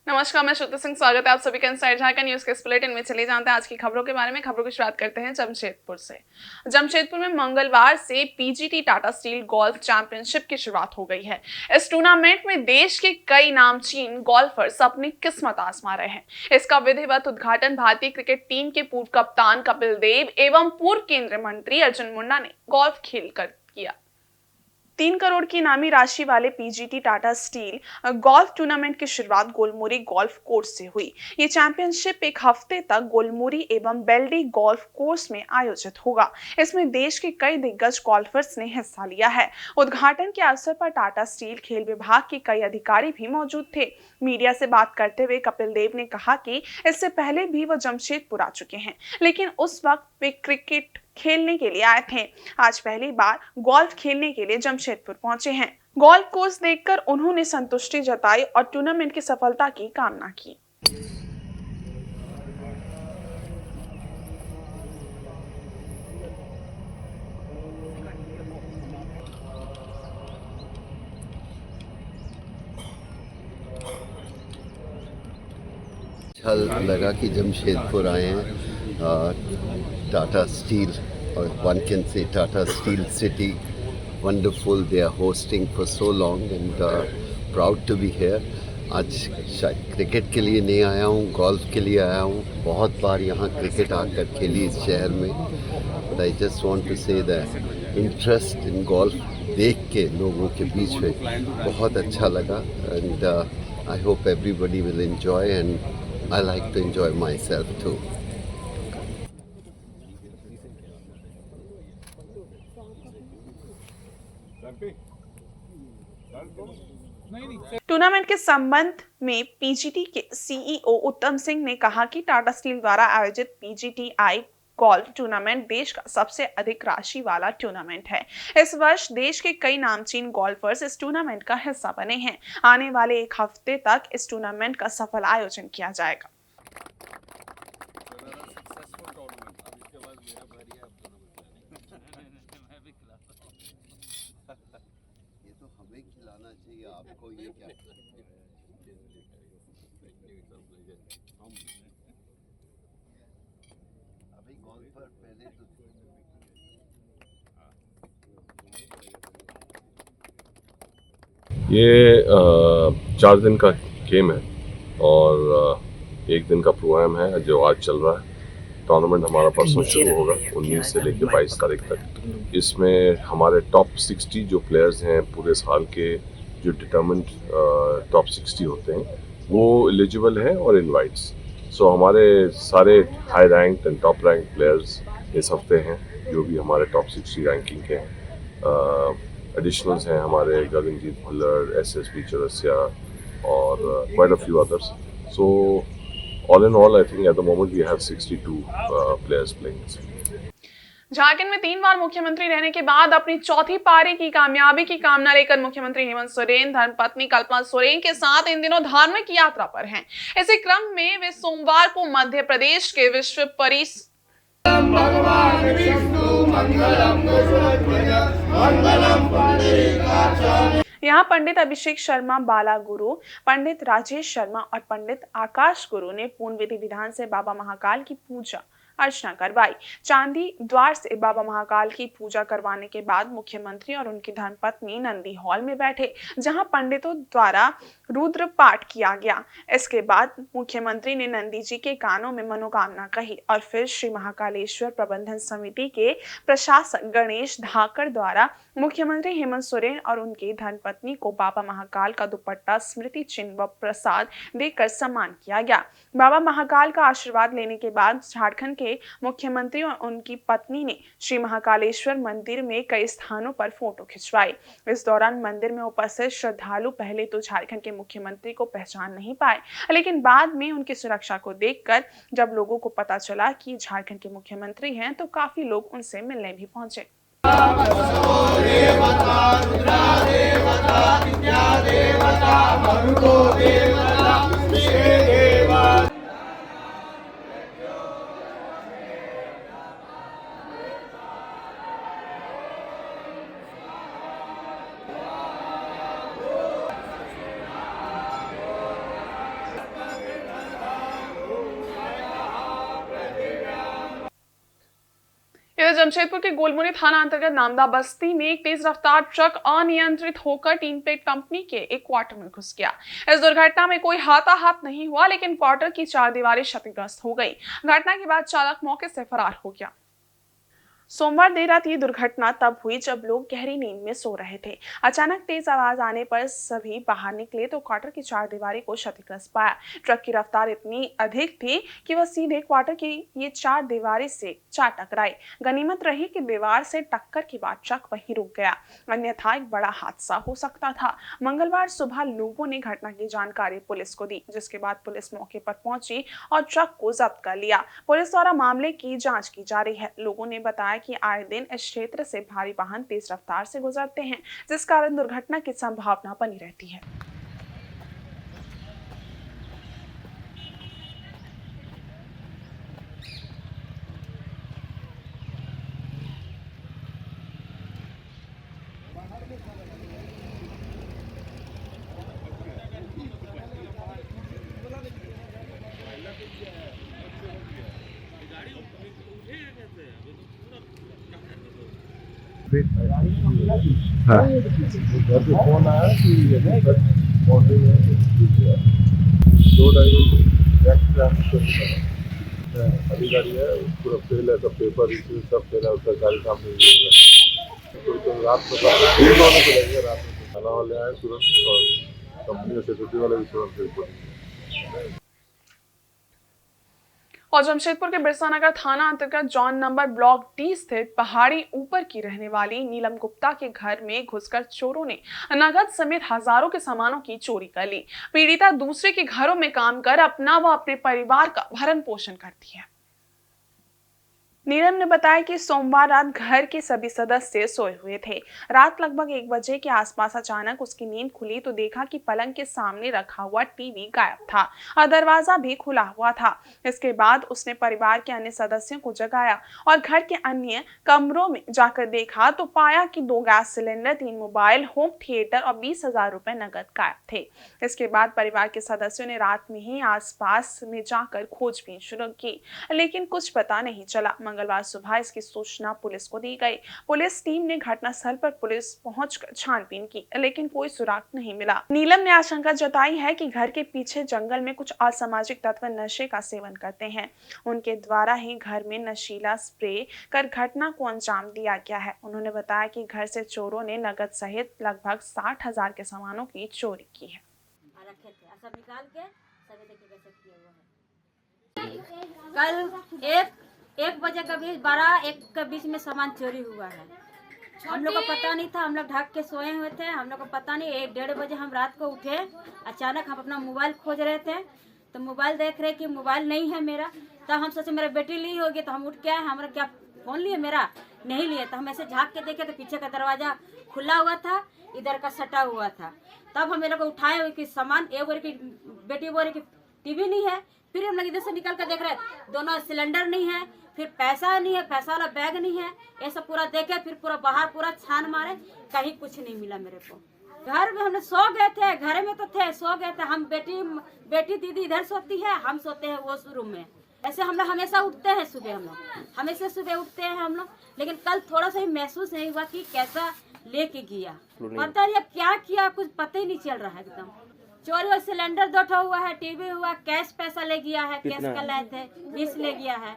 नमस्कार, मैं श्रुति सिंह। स्वागत है आप सभी का इनसाइड झारखंड न्यूज के इस बुलेटिन में। चले जानते हैं आज की खबरों के बारे में। खबरों की शुरुआत करते हैं जमशेदपुर से। जमशेदपुर में मंगलवार से PGT Tata steel golf championship की शुरुआत हो गई है। इस टूर्नामेंट में देश के कई नामचीन गोल्फर्स अपनी किस्मत आजमा रहे हैं। इसका विधिवत उद्घाटन भारतीय क्रिकेट टीम के पूर्व कप्तान कपिल देव एवं पूर्व केंद्रीय मंत्री अर्जुन मुंडा ने गोल्फ खेलकर किया। 3 करोड़ की इनामी राशि वाले PGT Tata steel golf tournament की शुरुआत गोलमुरी गोल्फ कोर्स से हुई। ये चैंपियनशिप एक हफ्ते तक गोलमुरी एवं बेल्डी गोल्फ कोर्स में आयोजित होगा। इसमें देश के कई दिग्गज गोल्फर्स ने हिस्सा लिया है। उद्घाटन के अवसर पर टाटा स्टील खेल विभाग के कई अधिकारी भी मौजूद थे। मीडिया से बात करते हुए कपिल देव ने कहा कि इससे पहले भी वो जमशेदपुर आ चुके हैं, लेकिन उस वक्त वे क्रिकेट खेलने के लिए आए थे। आज पहली बार गोल्फ खेलने के लिए जमशेदपुर पहुंचे हैं। गोल्फ कोर्स देखकर उन्होंने संतुष्टि जताई और टूर्नामेंट की सफलता की कामना की। अच्छा लगा कि जमशेदपुर आए हैं टाटा स्टील और one can say Tata Steel city wonderful they are hosting for so long and proud to be here. आज शायद क्रिकेट के लिए नहीं आया हूँ, गोल्फ के लिए आया हूँ। बहुत बार यहाँ क्रिकेट आकर खेली इस शहर में, but I just want to say that interest in golf देख के लोगों के बीच में बहुत अच्छा लगा and I hope everybody will enjoy and I like to enjoy myself too. Tournament के संबंध में पीजीटी के सीईओ उत्तम सिंह ने कहा कि टाटा स्टील द्वारा आयोजित पीजीटीआई गोल्फ टूर्नामेंट देश का सबसे अधिक राशि वाला टूर्नामेंट है। इस वर्ष देश के कई नामचीन गोल्फर्स इस टूर्नामेंट का हिस्सा बने हैं। आने वाले एक हफ्ते तक इस टूर्नामेंट का सफल आयोजन किया जाएगा। ये तो हमें खिलाना चाहिए, आपको ये क्या? अभी गोल्फर पहले तो ये 4 दिन का गेम है और 1 दिन का प्रोग्राम है जो आज चल रहा है। टूर्नामेंट हमारा परसों शुरू होगा 19 से लेकर 22 तारीख तक। इसमें हमारे टॉप 60 जो प्लेयर्स हैं पूरे साल के, जो डिटर्मिन्ड टॉप 60 होते हैं, वो एलिजिबल हैं और इनवाइट्स। सो हमारे सारे high rank and top rank players इस हफ्ते हैं, जो भी हमारे टॉप 60 रैंकिंग के हैं। एडिशनल्स हैं हमारे गगनजीत भुल्लर, एसएसबी चौरसिया और quite a few others. So all in all, I think at the moment we have 62 players playing. Jharkhand में 3 बार मुख्यमंत्री रहने के बाद अपनी चौथी पारी की कामयाबी की कामना लेकर मुख्यमंत्री हेमंत सोरेन धर्मपत्नी कल्पना सोरेन के साथ इन दिनों धार्मिक यात्रा पर हैं। इसी क्रम में वे सोमवार को मध्य प्रदेश के विश्व परिस यहाँ पंडित अभिषेक शर्मा, बाला गुरु, पंडित राजेश शर्मा और पंडित आकाश गुरु ने पूर्ण विधि विधान से बाबा महाकाल की पूजा अर्चना करवाई। चांदी द्वार से बाबा महाकाल की पूजा करवाने के बाद मुख्यमंत्री और उनकी धर्मपत्नी नंदी हॉल में बैठे, जहां पंडितों द्वारा रुद्र पाठ किया गया। इसके बाद मुख्यमंत्री ने नंदी जी के कानों में मनोकामना कही और फिर श्री महाकालेश्वर प्रबंधन समिति के प्रशासक गणेश धाकर द्वारा मुख्यमंत्री हेमंत सोरेन और उनकी धर्मपत्नी को बाबा महाकाल का दुपट्टा, स्मृति चिन्ह व प्रसाद देकर सम्मान किया गया। बाबा महाकाल का आशीर्वाद लेने के बाद झारखंड के मुख्यमंत्री और उनकी पत्नी ने श्री महाकालेश्वर मंदिर में कई स्थानों पर फोटो खिंचवाई। इस दौरान मंदिर में उपस्थित श्रद्धालु पहले तो झारखंड के मुख्यमंत्री को पहचान नहीं पाए, लेकिन बाद में उनकी सुरक्षा को देखकर जब लोगों को पता चला कि झारखंड के मुख्यमंत्री हैं, तो काफी लोग उनसे मिलने भी पहुंचे। जमशेदपुर के गोलमुनी थाना अंतर्गत नामदा बस्ती में एक तेज रफ्तार ट्रक अनियंत्रित होकर टीन प्लेट कंपनी के एक क्वार्टर में घुस गया। इस दुर्घटना में कोई हाथाहाथ नहीं हुआ, लेकिन क्वार्टर की 4 दीवारें क्षतिग्रस्त हो गई। घटना के बाद चालक मौके से फरार हो गया। सोमवार देर रात ये दुर्घटना तब हुई जब लोग गहरी नींद में सो रहे थे। अचानक तेज आवाज आने पर सभी बाहर निकले तो क्वार्टर की 4 दीवारें को क्षतिग्रस्त पाया। ट्रक की रफ्तार इतनी अधिक थी कि वह सीधे क्वार्टर की ये 4 दीवारें से जा टकराई। गनीमत रही कि दीवार से टक्कर के बाद ट्रक वहीं रुक गया, अन्यथा एक बड़ा हादसा हो सकता था। मंगलवार सुबह लोगों ने घटना की जानकारी पुलिस को दी, जिसके बाद पुलिस मौके पर पहुंची और ट्रक को जब्त कर लिया। पुलिस द्वारा मामले की जाँच की जा रही है। लोगों ने बताया कि आए दिन इस क्षेत्र से भारी वाहन तेज रफ्तार से गुजरते हैं, जिस कारण दुर्घटना की संभावना बनी रहती है। हाँ। घर पे फोन आया कि मॉर्निंग में 2 अधिकारी है, पूरा फेल है, सब पेपर इश्यू सब फेल है, सरकारी काम नहीं होगा। तो रात में रात में थाना वाले आए तुरंत और कंपनी और सिक्योरिटी वाले भी तुरंत रिपोर्ट। और जमशेदपुर के बिरसा नगर थाना अंतर्गत जॉन नंबर ब्लॉक डी स्थित पहाड़ी ऊपर की रहने वाली नीलम गुप्ता के घर में घुसकर चोरों ने नगद समेत हजारों के सामानों की चोरी कर ली। पीड़िता दूसरे के घरों में काम कर अपना व अपने परिवार का भरण पोषण करती है। नीलम ने बताया कि सोमवार रात घर के सभी सदस्य सोए हुए थे। रात लगभग 1 बजे के आसपास अचानक उसकी नींद खुली तो देखा कि पलंग के सामने रखा हुआ टीवी गायब था और दरवाजा भी खुला हुआ था। इसके बाद उसने परिवार के अन्य सदस्यों को जगाया और घर के अन्य कमरों में जाकर देखा तो पाया कि 2 gas cylinder, 3 mobile, home theatre और 20,000 रुपए नकद गायब थे। इसके बाद परिवार के सदस्यों ने रात में ही आसपास में जाकर खोजबीन शुरू की, लेकिन कुछ पता नहीं चला। मंगलवार सुबह इसकी सूचना पुलिस को दी गई। पुलिस टीम ने घटनास्थल पर पुलिस पहुंचकर छानबीन की, लेकिन कोई सुराग नहीं मिला। नीलम ने आशंका जताई है कि घर के पीछे जंगल में कुछ असामाजिक तत्व नशे का सेवन करते हैं। उनके द्वारा ही घर में नशीला स्प्रे कर घटना को अंजाम दिया गया है। उन्होंने बताया कि घर से चोरों ने नकद सहित लगभग 60,000 के सामानों की चोरी की है। कल 1 बजे के बीच 12-1 के बीच में सामान चोरी हुआ है। हम लोग को पता नहीं था, हम लोग ढक के सोए हुए थे, हम लोग को पता नहीं। 1-1:30 बजे हम रात को उठे, अचानक हम अपना मोबाइल खोज रहे थे तो मोबाइल देख रहे कि मोबाइल नहीं है मेरा। तब हम सोचे मेरा बेटी ली होगी, तो हम उठ के आए, हमारा क्या फोन लिए, मेरा नहीं लिए। तो हम ऐसे झाँक के देखे तो पीछे का दरवाजा खुला हुआ था, इधर का सटा हुआ था। तब हम लोग उठाए हुए कि सामान, एक बोले की बेटी बोले की टीवी नहीं है। फिर हम लोग इधर से निकल कर देख रहे, दोनों सिलेंडर नहीं है, फिर पैसा नहीं है, पैसा वाला बैग नहीं है। ये सब पूरा देखे, फिर पूरा बाहर पूरा छान मारे, कहीं कुछ नहीं मिला मेरे को। घर में हम सो गए थे, घर में तो थे, सो गए थे। हम बेटी दीदी इधर सोती है, हम सोते हैं वो रूम में। ऐसे हम लोग हमेशा उठते हैं सुबह, हम लोग हमेशा सुबह उठते हैं हम लोग। लेकिन कल थोड़ा सा ही महसूस नहीं हुआ कि कैसा लेके गया, पता नहीं क्या किया, कुछ पता ही नहीं चल रहा है एकदम। चोरी और सिलेंडर 2 हुआ है, टीवी हुआ, कैश पैसा ले गया है, कैश का लाए थे 20 ले गया है,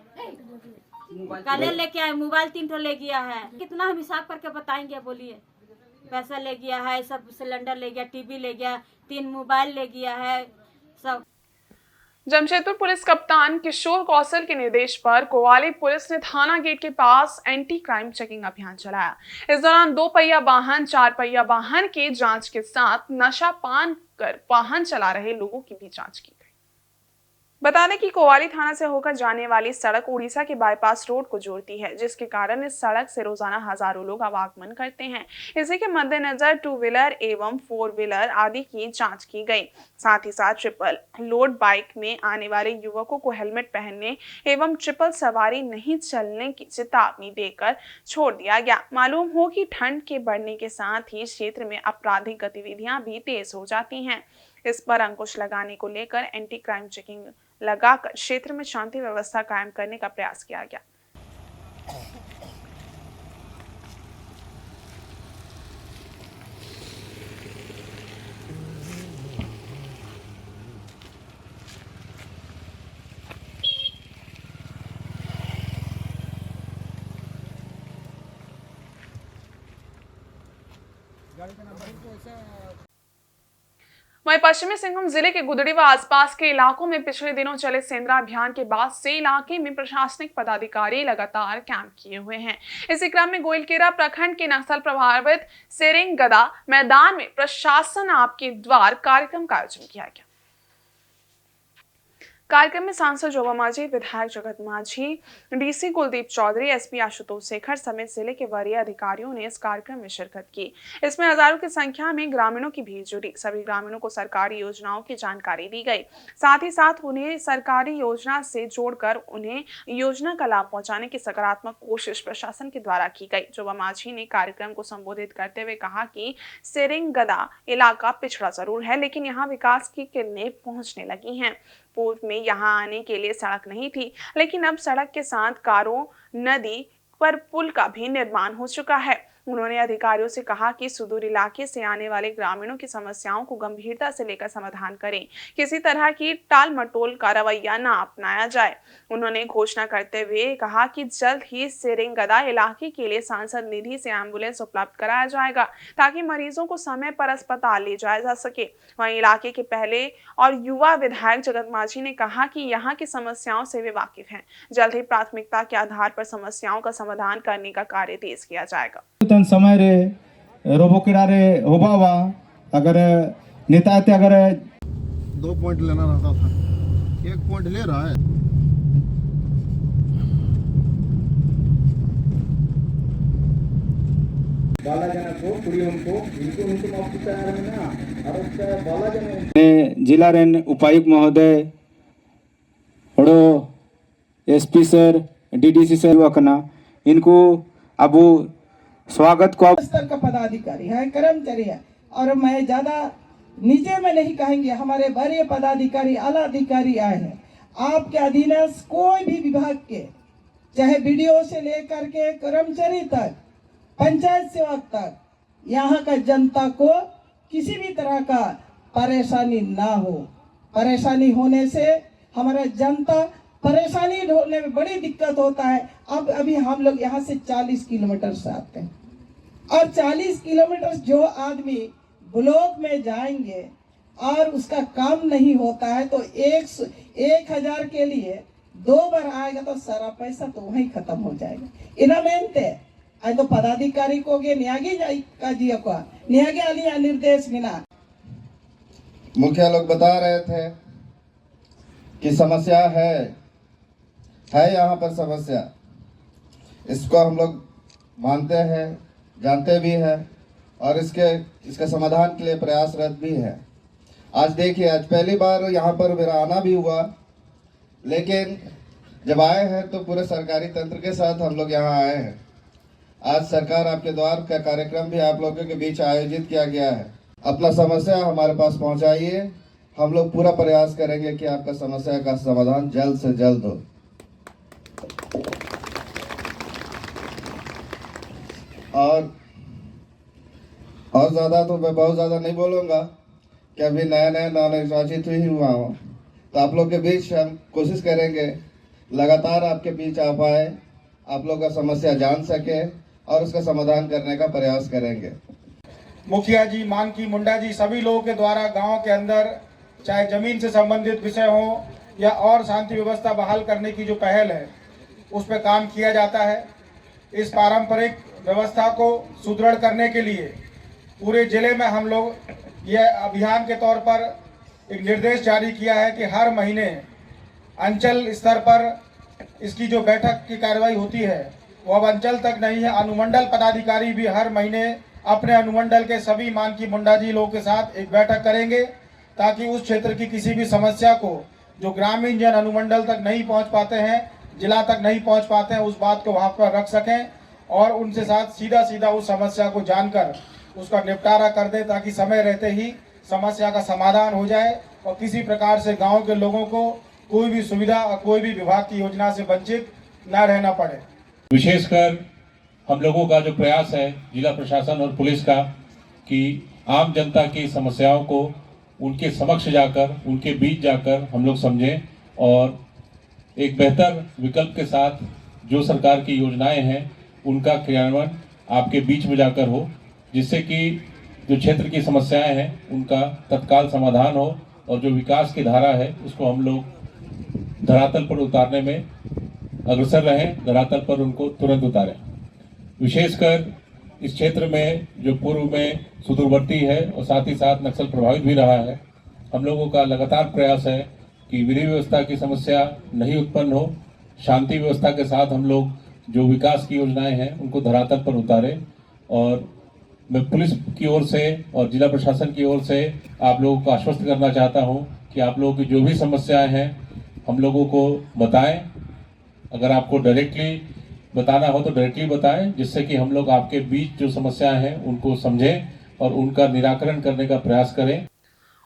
काले लेके आए, मोबाइल 3 ले गया है। कितना हम हिसाब करके बताएंगे, बोलिए। पैसा ले गया है, सब सिलेंडर ले गया, टीवी ले गया, 3 मोबाइल ले गया है सब। जमशेदपुर पुलिस कप्तान किशोर कौशल के निर्देश पर कोवाली पुलिस ने थाना गेट के पास एंटी क्राइम चेकिंग अभियान चलाया। इस दौरान 2 पहिया वाहन, 4 पहिया वाहन के जांच के साथ नशा पान कर वाहन चला रहे लोगों की भी जांच की गई। बता दें कि कोवाली थाना से होकर जाने वाली सड़क उड़ीसा के बाईपास रोड को जोड़ती है, जिसके कारण इस सड़क से रोजाना हजारों लोग आवागमन करते हैं। इसी के मद्देनजर 2 व्हीलर एवं 4 व्हीलर आदि की जांच की गई। साथ ही साथ ट्रिपल लोड बाइक में आने वाले युवकों को हेलमेट पहनने एवं ट्रिपल सवारी नहीं चलने की चेतावनी देकर छोड़ दिया गया। मालूम हो कि ठंड के बढ़ने के साथ ही क्षेत्र में आपराधिक गतिविधियां भी तेज हो जाती हैं। इस पर अंकुश लगाने को लेकर एंटी क्राइम चेकिंग लगाकर क्षेत्र में शांति व्यवस्था कायम करने का प्रयास किया गया। वहीं पश्चिमी सिंहभूम जिले के गुदड़ी व आसपास के इलाकों में पिछले दिनों चले सेंद्रा अभियान के बाद से इलाके में प्रशासनिक पदाधिकारी लगातार कैंप किए हुए हैं। इसी क्रम में गोइलकेरा प्रखंड के नक्सल प्रभावित सेरेंगदा मैदान में प्रशासन आपके द्वार कार्यक्रम का आयोजन किया गया। कार्यक्रम में सांसद जोबा मांझी, विधायक जगत मांझी, डीसी कुलदीप चौधरी, एसपी आशुतोष शेखर समेत जिले के वरीय अधिकारियों ने इस कार्यक्रम में शिरकत की। इसमें हजारों की संख्या में ग्रामीणों की भीड़ जुटी। सभी ग्रामीणों को सरकारी योजनाओं की जानकारी दी गई। साथ ही साथ उन्हें सरकारी योजना से जोड़कर उन्हें योजना का लाभ पहुंचाने की सकारात्मक कोशिश प्रशासन के द्वारा की गई। जोबा मांझी ने कार्यक्रम को संबोधित करते हुए कहा कि सेरेंगदा इलाका पिछड़ा जरूर है, लेकिन यहाँ विकास की किरणें पहुंचने लगी हैं। पूर्व में यहाँ आने के लिए सड़क नहीं थी, लेकिन अब सड़क के साथ कारों नदी पर पुल का भी निर्माण हो चुका है। उन्होंने अधिकारियों से कहा कि सुदूर इलाके से आने वाले ग्रामीणों की समस्याओं को गंभीरता से लेकर समाधान करें, किसी तरह की टाल मटोल का रवैया न अपनाया जाए। उन्होंने घोषणा करते हुए कहा कि जल्द ही सेरेंगदा इलाके के लिए सांसद निधि से एम्बुलेंस उपलब्ध कराया जाएगा, ताकि मरीजों को समय पर अस्पताल ले जाया जा सके। वहीं इलाके के पहले और युवा विधायक जगत मांझी ने कहा कि यहाँ की समस्याओं से वे वाकिफ हैं। जल्द ही प्राथमिकता के आधार पर समस्याओं का समाधान करने का कार्य तेज किया जाएगा। समय रे रोबो किरारे होबावा अगर नेता थे अगर 2 पॉइंट लेना रहता था, 1 पॉइंट ले रहा है। जिला रेन उपायुक्त महोदय हड़ो एसपी सर डीडीसी सर वकना इनको अब स्वागत को स्तर का पदाधिकारी है, कर्मचारी है, और मैं ज्यादा नीचे में नहीं कहेंगे, हमारे वरीय पदाधिकारी आला अधिकारी आए हैं। आपके अधीनस्थ कोई भी विभाग के, चाहे बीडीओ से लेकर के कर्मचारी तक, पंचायत सेवक तक, यहाँ का जनता को किसी भी तरह का परेशानी ना हो। परेशानी होने से हमारा जनता परेशानी ढोने में बड़ी दिक्कत होता है। अब अभी हम लोग यहाँ से 40 किलोमीटर से आते हैं, और 40 किलोमीटर जो आदमी ब्लॉक में जाएंगे और उसका काम नहीं होता है, तो 1000 के लिए 2 बार आएगा तो सारा पैसा तो वहीं खत्म हो जाएगा। इनामेंते तो पदाधिकारी को न्यागी का जी को न्यागी आलिया निर्देश बिना मुखिया लोग बता रहे थे कि समस्या है यहाँ पर समस्या। इसको हम लोग मानते हैं, जानते भी हैं, और इसके समाधान के लिए प्रयासरत भी है। आज देखिए, आज पहली बार यहाँ पर मेरा आना भी हुआ, लेकिन जब आए हैं तो पूरे सरकारी तंत्र के साथ हम लोग यहाँ आए हैं। आज सरकार आपके द्वार का कार्यक्रम भी आप लोगों के बीच आयोजित किया गया है। अपना समस्या हमारे पास पहुँचाइए, हम लोग पूरा प्रयास करेंगे कि आपका समस्या का समाधान जल्द से जल्द हो। और ज़्यादा तो मैं बहुत ज़्यादा नहीं बोलूँगा कि अभी नया निर्वाचित ही हुआ हूँ, तो आप लोग के बीच हम कोशिश करेंगे लगातार आपके बीच आ पाए, आप लोग का समस्या जान सके और उसका समाधान करने का प्रयास करेंगे। मुखिया जी, मानकी मुंडा जी, सभी लोगों के द्वारा गांव के अंदर चाहे जमीन से संबंधित विषय हो या और शांति व्यवस्था बहाल करने की जो पहल है उस पर काम किया जाता है। इस पारंपरिक व्यवस्था को सुदृढ़ करने के लिए पूरे जिले में हम लोग यह अभियान के तौर पर एक निर्देश जारी किया है कि हर महीने अंचल स्तर पर इसकी जो बैठक की कार्रवाई होती है वो अब अंचल तक नहीं है, अनुमंडल पदाधिकारी भी हर महीने अपने अनुमंडल के सभी मानकी मुंडा जी लोगों के साथ एक बैठक करेंगे, ताकि उस क्षेत्र की किसी भी समस्या को जो ग्रामीण जन अनुमंडल तक नहीं पहुंच पाते हैं, जिला तक नहीं पहुंच पाते हैं, उस बात को वहां पर रख सकें और उनसे साथ सीधा उस समस्या को जानकर उसका निपटारा कर दे, ताकि समय रहते ही समस्या का समाधान हो जाए और किसी प्रकार से गांव के लोगों को कोई भी सुविधा और कोई भी विभाग की योजना से वंचित न रहना पड़े। विशेषकर हम लोगों का जो प्रयास है जिला प्रशासन और पुलिस का कि आम जनता की समस्याओं को उनके समक्ष जाकर, उनके बीच जाकर हम लोग समझें और एक बेहतर विकल्प के साथ जो सरकार की योजनाएं हैं उनका क्रियान्वयन आपके बीच में जाकर हो, जिससे कि जो क्षेत्र की समस्याएं हैं उनका तत्काल समाधान हो और जो विकास की धारा है उसको हम लोग धरातल पर उतारने में अग्रसर रहें, धरातल पर उनको तुरंत उतारें। विशेषकर इस क्षेत्र में जो पूर्व में सुदूरवर्ती है और साथ ही साथ नक्सल प्रभावित भी रहा है, हम लोगों का लगातार प्रयास है कि विधि व्यवस्था की समस्या नहीं उत्पन्न हो, शांति व्यवस्था के साथ हम लोग जो विकास की योजनाएं हैं उनको धरातल पर उतारें। और मैं पुलिस की ओर से और जिला प्रशासन की ओर से आप लोगों को आश्वस्त करना चाहता हूं कि आप लोगों की जो भी समस्याएं हैं हम लोगों को बताएं। अगर आपको डायरेक्टली बताना हो तो डायरेक्टली बताएं, जिससे कि हम लोग आपके बीच जो समस्याएं हैं उनको समझें और उनका निराकरण करने का प्रयास करें।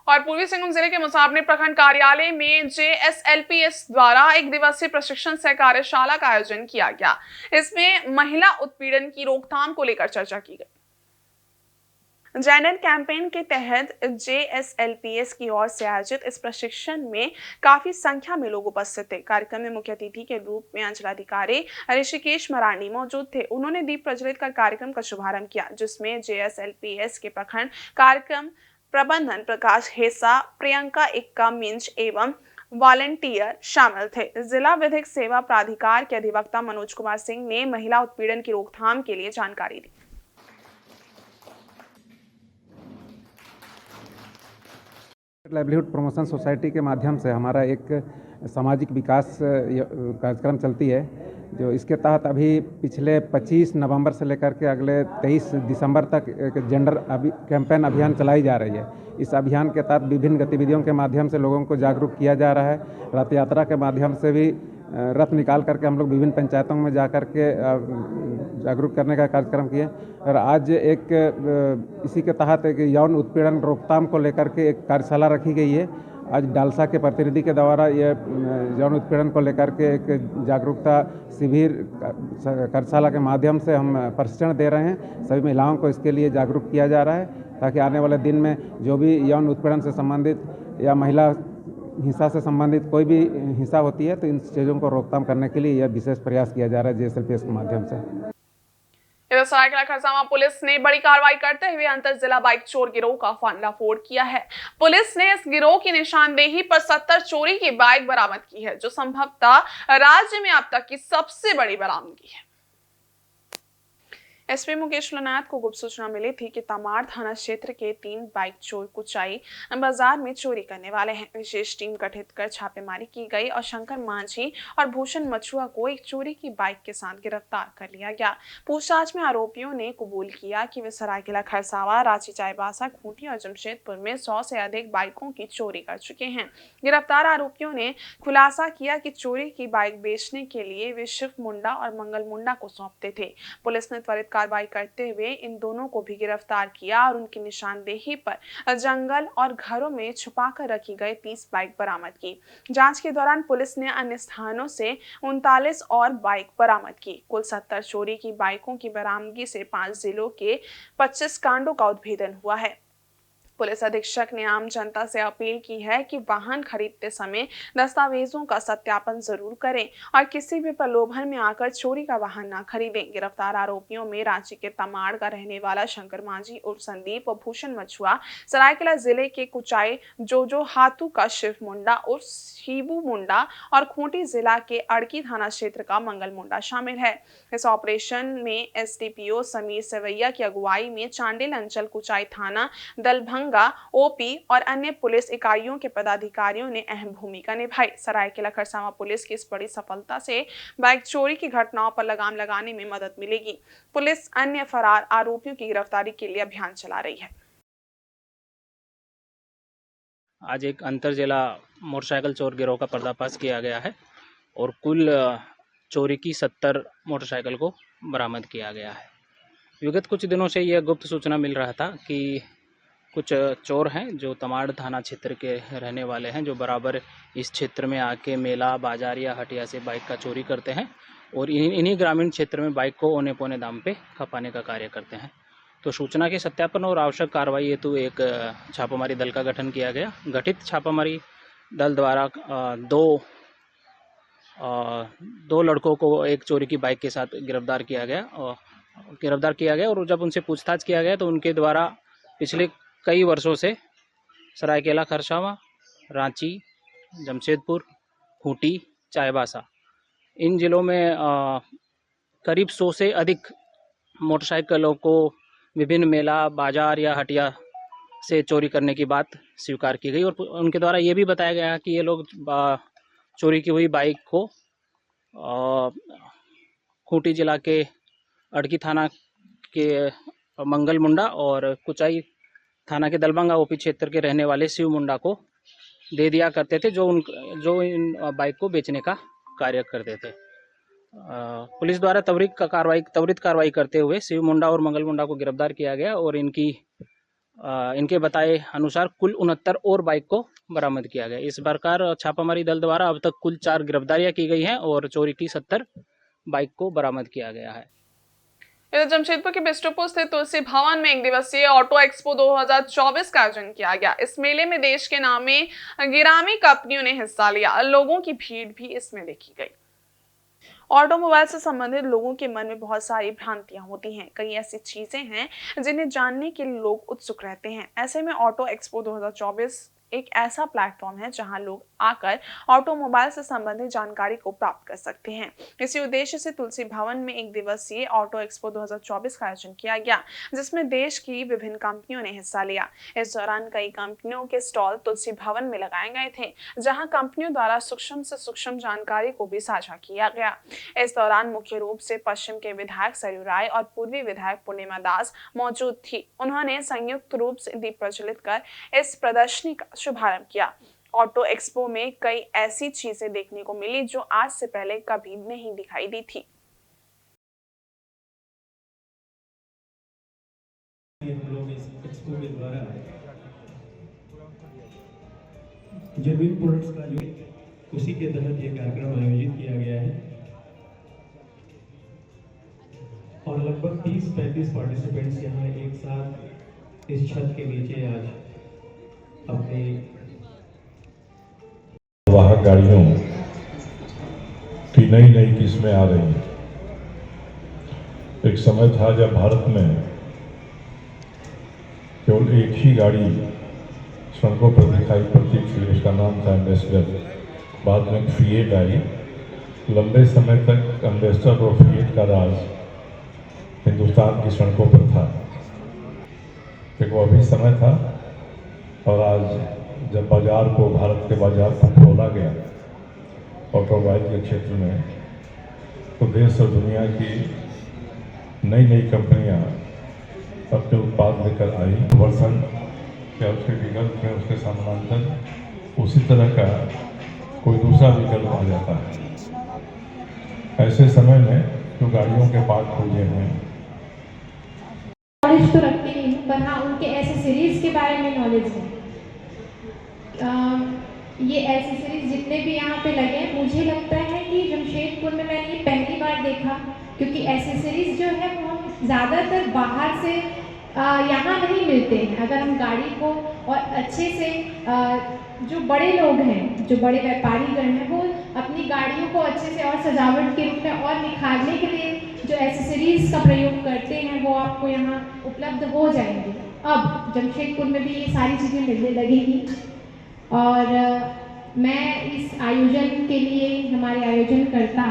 और पूर्वी सिंहभूम जिले के मुसाबनी प्रखंड कार्यालय में JSLPS द्वारा 1 दिवसीय प्रशिक्षण सह कार्यशाला का आयोजन किया गया। इसमें महिला उत्पीड़न की रोकथाम को लेकर चर्चा की गई। जेंडर कैंपेन के तहत JSLPS की ओर से आयोजित इस प्रशिक्षण में काफी संख्या में लोग उपस्थित थे। कार्यक्रम में मुख्य अतिथि के रूप में अंचलाधिकारी ऋषिकेश मरांडी मौजूद थे। उन्होंने दीप प्रज्वलित कर कार्यक्रम का शुभारंभ किया, जिसमें JSLPS के प्रखंड कार्यक्रम प्रबंधन प्रकाश हेसा, प्रियंका इक्का मिंज एवं वॉलंटियर शामिल थे। जिला विधिक सेवा प्राधिकार के अधिवक्ता मनोज कुमार सिंह ने महिला उत्पीड़न की रोकथाम के लिए जानकारी दी। लाइवलीहुड प्रमोशन सोसाइटी के माध्यम से हमारा एक सामाजिक विकास कार्यक्रम चलती है, जो इसके तहत अभी पिछले 25 नवंबर से लेकर के अगले 23 दिसंबर तक एक जेंडर कैंपेन अभियान चलाई जा रही है। इस अभियान के तहत विभिन्न गतिविधियों के माध्यम से लोगों को जागरूक किया जा रहा है। रथ यात्रा के माध्यम से भी रथ निकाल करके हम लोग विभिन्न पंचायतों में जा कर के जागरूक करने का कार्यक्रम किए। और आज एक इसी के तहत एक यौन उत्पीड़न रोकथाम को लेकर के एक कार्यशाला रखी गई है। आज डालसा के प्रतिनिधि के द्वारा ये यौन उत्पीड़न को लेकर के एक जागरूकता शिविर कार्यशाला के माध्यम से हम प्रशिक्षण दे रहे हैं। सभी महिलाओं को इसके लिए जागरूक किया जा रहा है, ताकि आने वाले दिन में जो भी यौन उत्पीड़न से संबंधित या महिला हिंसा से संबंधित कोई भी हिंसा होती है तो इन चीज़ों को रोकथाम करने के लिए यह विशेष प्रयास किया जा रहा है JSLPS के माध्यम से। इधर सरायकेला खरसावां पुलिस ने बड़ी कार्रवाई करते हुए अंतर जिला बाइक चोर गिरोह का फांडाफोड़ किया है। पुलिस ने इस गिरोह की निशानदेही पर 70 चोरी की बाइक बरामद की है, जो संभवतः राज्य में अब तक की सबसे बड़ी बरामदगी है। एसपी मुकेश लोनाथ को गुप्त सूचना मिली थी कि तमाड़ थाना क्षेत्र के 3 बाइक चोर कुचाई बाजार में चोरी करने वाले हैं। विशेष टीम गठित कर छापेमारी की गई और शंकर मांझी और भूषण मछुआ को एक चोरी की बाइक के साथ गिरफ्तार कर लिया गया। पूछताछ में आरोपियों ने कबूल किया कि वे सरायकेला खरसावां, रांची चाईबासा, खूंटी और जमशेदपुर में 100 से अधिक बाइकों की चोरी कर चुके हैं। गिरफ्तार आरोपियों ने खुलासा किया कि चोरी की बाइक बेचने के लिए वे शिव मुंडा और मंगल मुंडा को सौंपते थे। पुलिस ने त्वरित कार्रवाई करते हुए इन दोनों को भी गिरफ्तार किया और उनकी निशानदेही पर जंगल और घरों में छुपाकर रखी गई 30 बाइक बरामद की। जांच के दौरान पुलिस ने अन्य स्थानों से 39 और बाइक बरामद की। कुल 70 चोरी की बाइकों की बरामदगी से 5 जिलों के 25 कांडों का उद्भेदन हुआ है। पुलिस अधीक्षक ने आम जनता से अपील की है कि वाहन खरीदते समय दस्तावेजों का सत्यापन जरूर करें और किसी भी प्रलोभन में आकर चोरी का वाहन न खरीदें। गिरफ्तार आरोपियों में रांची के तमाड़ का रहने वाला शंकर मांझी उर्फ संदीप और भूषण मछुआ, सरायकेला जिले के कुचाई जोजो हाथू का शिव मुंडा उर्फ शिबू मुंडा और खूंटी जिला के अड़की थाना क्षेत्र का मंगल मुंडा शामिल है। इस ऑपरेशन में SDPO समीर सेवैया की अगुवाई में चांडिल अंचल, कुचाई थाना, दलभंगा, OP और अन्य पुलिस इकाइयों के पदाधिकारियों ने अहम भूमिका निभाई। सरायकेला खरसावां पुलिस की इस बड़ी सफलता से बाइक चोरी की घटनाओं पर लगाम लगाने में मदद मिलेगी। पुलिस अन्य फरार आरोपियों की गिरफ्तारी के लिए अभियान चला रही है। आज एक अंतर जिला मोटरसाइकिल चोर गिरोह का पर्दाफाश किया गया है और कुल चोरी की 70 मोटरसाइकिल को बरामद किया गया है। विगत कुछ दिनों से यह गुप्त सूचना मिल रहा था कि कुछ चोर हैं जो तमाड़ थाना क्षेत्र के रहने वाले हैं, जो बराबर इस क्षेत्र में आके मेला, बाजार या हटिया से बाइक का चोरी करते हैं और इन्हीं ग्रामीण क्षेत्र में बाइक को औने पौने दाम पे खपाने का कार्य करते हैं। तो सूचना के सत्यापन और आवश्यक कार्रवाई हेतु एक छापामारी दल का गठन किया गया। गठित छापामारी दल द्वारा दो लड़कों को एक चोरी की बाइक के साथ गिरफ्तार किया गया और जब उनसे पूछताछ किया गया तो उनके द्वारा पिछले कई वर्षों से सरायकेला खरसावां, रांची, जमशेदपुर, खूंटी, चाईबासा इन जिलों में करीब 100 से अधिक मोटरसाइकिलों को विभिन्न मेला, बाजार या हटिया से चोरी करने की बात स्वीकार की गई और उनके द्वारा ये भी बताया गया कि ये लोग चोरी की हुई बाइक को खूंटी जिला के अड़की थाना के मंगल मुंडा और कुचाई थाना के दलबंगा ओपी क्षेत्र के रहने वाले शिव मुंडा को दे दिया करते थे, जो इन बाइक को बेचने का कार्य करते थे। पुलिस द्वारा त्वरित कार्रवाई करते हुए शिव मुंडा और मंगल मुंडा को गिरफ्तार किया गया और इनके बताए अनुसार कुल 69 और बाइक को बरामद किया गया। इस प्रकार छापामारी दल द्वारा अब तक कुल 4 गिरफ्तारियां की गई हैं और चोरी की 70 बाइक को बरामद किया गया है। इधर जमशेदपुर के बिष्टुपुर स्थित तुलसी भवन में 1 दिवसीय ऑटो एक्सपो 2024 का आयोजन किया गया। इस मेले में देश के नामी गिरामी कंपनियों ने हिस्सा लिया। लोगों की भीड़ भी इसमें देखी गई। ऑटोमोबाइल से संबंधित लोगों के मन में बहुत सारी भ्रांतियां होती हैं। कई ऐसी चीजें हैं जिन्हें जानने के लिए लोग उत्सुक रहते हैं। ऐसे में ऑटो एक्सपो 2024 एक ऐसा प्लेटफॉर्म है जहां लोग आकर ऑटोमोबाइल से संबंधित जानकारी को प्राप्त कर सकते हैं। इसी उद्देश्य से तुलसी भवन में 1 दिवसीय ऑटो एक्सपो 2024 का आयोजन किया गया, जिसमें देश की विभिन्न कंपनियों ने हिस्सा लिया। इस दौरान कई कंपनियों के स्टॉल तुलसी भवन में लगाए गए थे, जहां कंपनियों द्वारा सूक्ष्म से सूक्ष्म जानकारी को भी साझा किया गया। इस दौरान मुख्य रूप से पश्चिम के विधायक सरयू राय और पूर्वी विधायक पूर्णिमा दास मौजूद थी। उन्होंने संयुक्त रूप से दीप प्रज्वलित कर इस प्रदर्शनी का शुभारंभ किया। ऑटो एक्सपो में कई ऐसी चीजें देखने को मिली जो आज से पहले कभी नहीं दिखाई दी थी। हम लोग इस एक्सपो के द्वारा जेन्युइन प्रोडक्ट्स का जो उसी के तहत ये कार्यक्रम आयोजित किया गया है और लगभग 30-35 पार्टिसिपेंट्स यहाँ एक साथ इस छत के नीचे आज अपने वाहक गाड़ियों की नई किस्में आ रही हैं। एक समय था जब भारत में केवल एक ही गाड़ी सड़कों पर दिखाई पड़ती थी, उसका नाम था एम्बेसडर। बाद में फिएट आई। लंबे समय तक एम्बेसडर और फिएट का राज हिंदुस्तान की सड़कों पर था। एक वो अभी समय था और आज जब बाजार को, भारत के बाजार को खोला गया ऑटोमोबाइल के क्षेत्र में, तो देश और दुनिया की नई कंपनियां अपने उत्पाद लेकर आई। वर्षन या उसके विकल्प में उसके समानांतर उसी तरह का कोई दूसरा विकल्प आ जाता है। ऐसे समय में जो गाड़ियों के पार्ट खोजे हैं, नॉलेज तो रखती नहीं हूँ, पर हाँ उनके एसेसरीज के बारे में नॉलेज है। ये एसेसरीज जितने भी यहाँ पे लगे हैं, मुझे लगता है कि जमशेदपुर में मैंने ये पहली बार देखा, क्योंकि एसेसरीज जो है वो हम ज़्यादातर बाहर से यहाँ नहीं मिलते हैं। अगर हम गाड़ी को और अच्छे से जो बड़े लोग हैं, जो बड़े व्यापारीगण हैं, वो अपनी गाड़ियों को अच्छे से और सजावट के रूप में और निखारने के लिए जो एसेसरीज का प्रयोग करते हैं वो आपको यहाँ उपलब्ध हो जाएंगे। अब जमशेदपुर में भी ये सारी चीज़ें मिलने लगेंगी और मैं इस आयोजन के लिए हमारे आयोजनकर्ता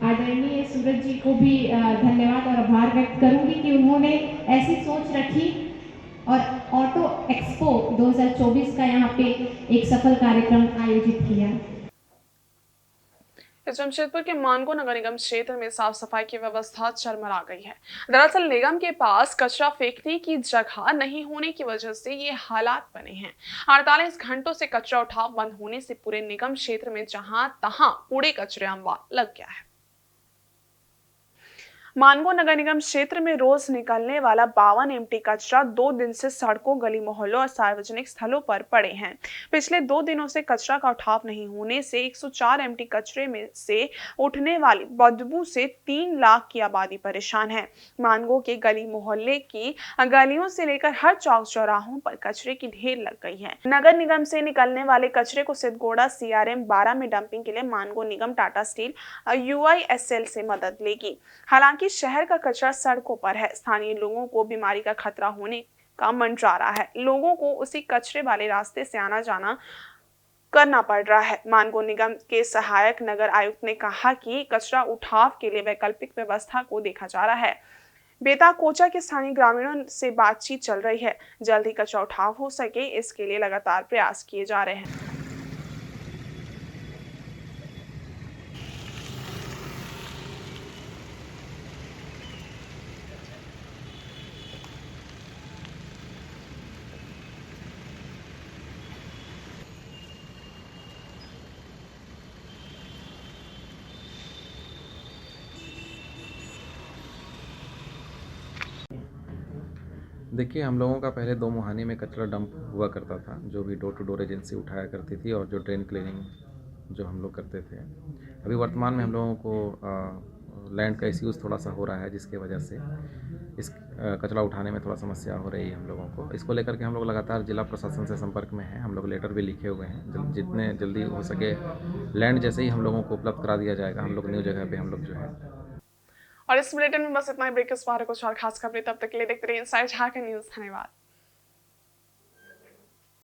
आदरणीय सूरज जी को भी धन्यवाद और आभार व्यक्त करूंगी कि उन्होंने ऐसी सोच रखी और ऑटो एक्सपो 2024 का यहाँ पे एक सफल कार्यक्रम आयोजित किया। जमशेदपुर के मानगो नगर निगम क्षेत्र में साफ सफाई की व्यवस्था चरमरा गई है। दरअसल निगम के पास कचरा फेंकने की जगह नहीं होने की वजह से ये हालात बने हैं। 48 घंटों से कचरा उठाव बंद होने से पूरे निगम क्षेत्र में जहां तहां कूड़े कचरे अम्बार लग गया है। मानगो नगर निगम क्षेत्र में रोज निकलने वाला 52 एमटी कचरा 2 दिन से सड़कों, गली मोहल्लों और सार्वजनिक स्थलों पर पड़े हैं। पिछले 2 दिनों से कचरा का उठाव नहीं होने से 104 एमटी कचरे में से उठने वाली बदबू से 3 लाख की आबादी परेशान है। मानगो के गली मोहल्ले की गलियों से लेकर हर चौक चौराहों पर कचरे की ढेर लग गई है। नगर निगम से निकलने वाले कचरे को सिद्धगोड़ा CRM 12 में डंपिंग के लिए मानगो निगम टाटा स्टील UISL से मदद लेगी। हालांकि शहर का कचरा सड़कों पर है। स्थानीय लोगों को बीमारी का खतरा होने का मंडरा रहा है। लोगों को उसी कचरे वाले रास्ते से आना जाना करना पड़ रहा है। मानगो निगम के सहायक नगर आयुक्त ने कहा कि कचरा उठाव के लिए वैकल्पिक व्यवस्था को देखा जा रहा है। बेताकोचा के स्थानीय ग्रामीणों से बातचीत चल रही है। जल्द ही कचरा उठाव हो सके, इसके लिए लगातार प्रयास किए जा रहे हैं। देखिए, हम लोगों का पहले 2 मुहाने में कचरा डंप हुआ करता था, जो भी डोर टू डोर एजेंसी उठाया करती थी और जो ड्रेन क्लीनिंग जो हम लोग करते थे। अभी वर्तमान में हम लोगों को लैंड का इश्यूज़ थोड़ा सा हो रहा है, जिसके वजह से इस कचरा उठाने में थोड़ा समस्या हो रही है हम लोगों को। इसको लेकर के हम लोग लगातार जिला प्रशासन से संपर्क में हैं। हम लोग लेटर भी लिखे हुए हैं। जितने जल्दी हो सके लैंड जैसे ही हम लोगों को उपलब्ध करा दिया जाएगा, हम लोग न्यू जगह पे हम लोग जो है। और इस बुलेटिन में बस इतना ही। ब्रेक के इस बारे कुछ और खास खबरें, तब तक के लिए देखते रहिए इनसाइड झारखंड न्यूज़। धन्यवाद।